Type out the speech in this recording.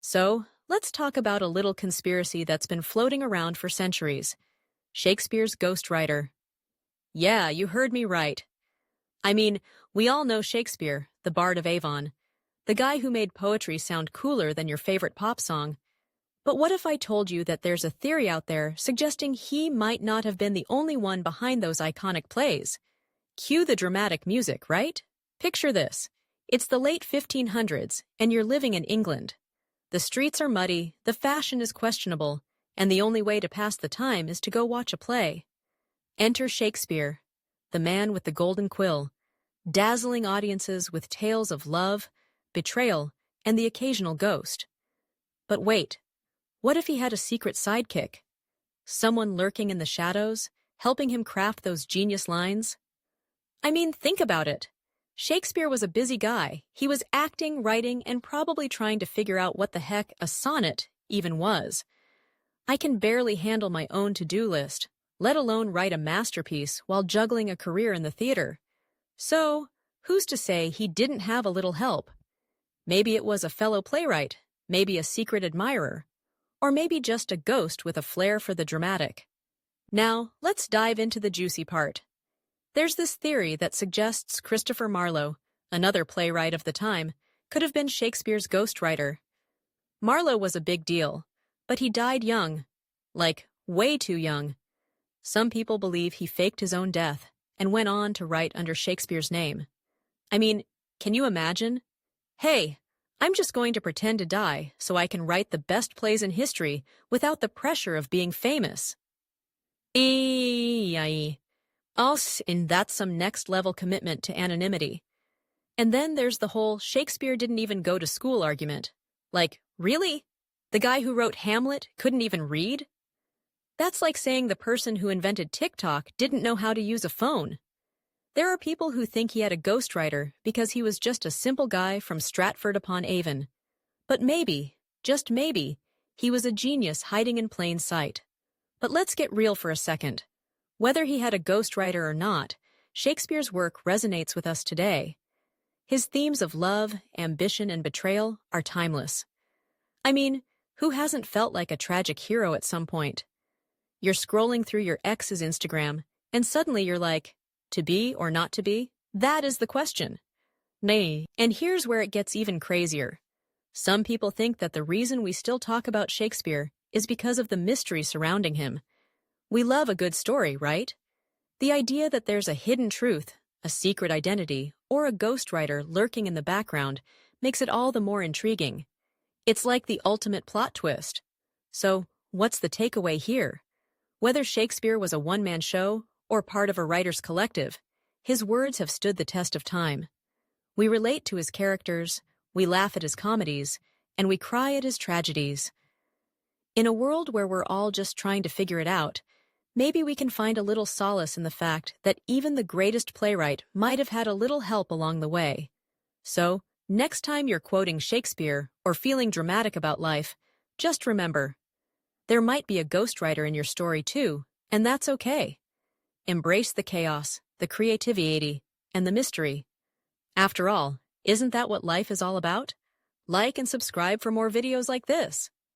So, let's talk about a little conspiracy that's been floating around for centuries. Shakespeare's ghostwriter. Yeah, you heard me right. I mean, we all know Shakespeare, the Bard of Avon, the guy who made poetry sound cooler than your favorite pop song. But what if I told you that there's a theory out there suggesting he might not have been the only one behind those iconic plays? Cue the dramatic music, right? Picture this. It's the late 1500s, and you're living in England. The streets are muddy, the fashion is questionable, and the only way to pass the time is to go watch a play. Enter Shakespeare, the man with the golden quill, dazzling audiences with tales of love, betrayal, and the occasional ghost. But wait, what if he had a secret sidekick? Someone lurking in the shadows, helping him craft those genius lines? I mean, think about it. Shakespeare was a busy guy. He was acting, writing, and probably trying to figure out what the heck a sonnet even was. I can barely handle my own to-do list, let alone write a masterpiece while juggling a career in the theater. So, who's to say he didn't have a little help? Maybe it was a fellow playwright, maybe a secret admirer, or maybe just a ghost with a flair for the dramatic. Now, let's dive into the juicy part. There's this theory that suggests Christopher Marlowe, another playwright of the time, could have been Shakespeare's ghostwriter. Marlowe was a big deal, but he died young. Like, way too young. Some people believe he faked his own death and went on to write under Shakespeare's name. I mean, can you imagine? Hey, I'm just going to pretend to die so I can write the best plays in history without the pressure of being famous. And that's some next-level commitment to anonymity. And then there's the whole Shakespeare didn't even go to school argument. Like, really? The guy who wrote Hamlet couldn't even read? That's like saying the person who invented TikTok didn't know how to use a phone. There are people who think he had a ghostwriter because he was just a simple guy from Stratford-upon-Avon. But maybe, just maybe, he was a genius hiding in plain sight. But let's get real for a second. Whether he had a ghostwriter or not, Shakespeare's work resonates with us today. His themes of love, ambition, and betrayal are timeless. I mean, who hasn't felt like a tragic hero at some point? You're scrolling through your ex's Instagram, and suddenly you're like, to be or not to be? That is the question. Nay, and here's where it gets even crazier. Some people think that the reason we still talk about Shakespeare is because of the mystery surrounding him. We love a good story, right? The idea that there's a hidden truth, a secret identity, or a ghostwriter lurking in the background makes it all the more intriguing. It's like the ultimate plot twist. So, what's the takeaway here? Whether Shakespeare was a one-man show or part of a writer's collective, his words have stood the test of time. We relate to his characters, we laugh at his comedies, and we cry at his tragedies. In a world where we're all just trying to figure it out, maybe we can find a little solace in the fact that even the greatest playwright might have had a little help along the way. So, next time you're quoting Shakespeare or feeling dramatic about life, just remember, there might be a ghostwriter in your story too, and that's okay. Embrace the chaos, the creativity, and the mystery. After all, isn't that what life is all about? Like and subscribe for more videos like this.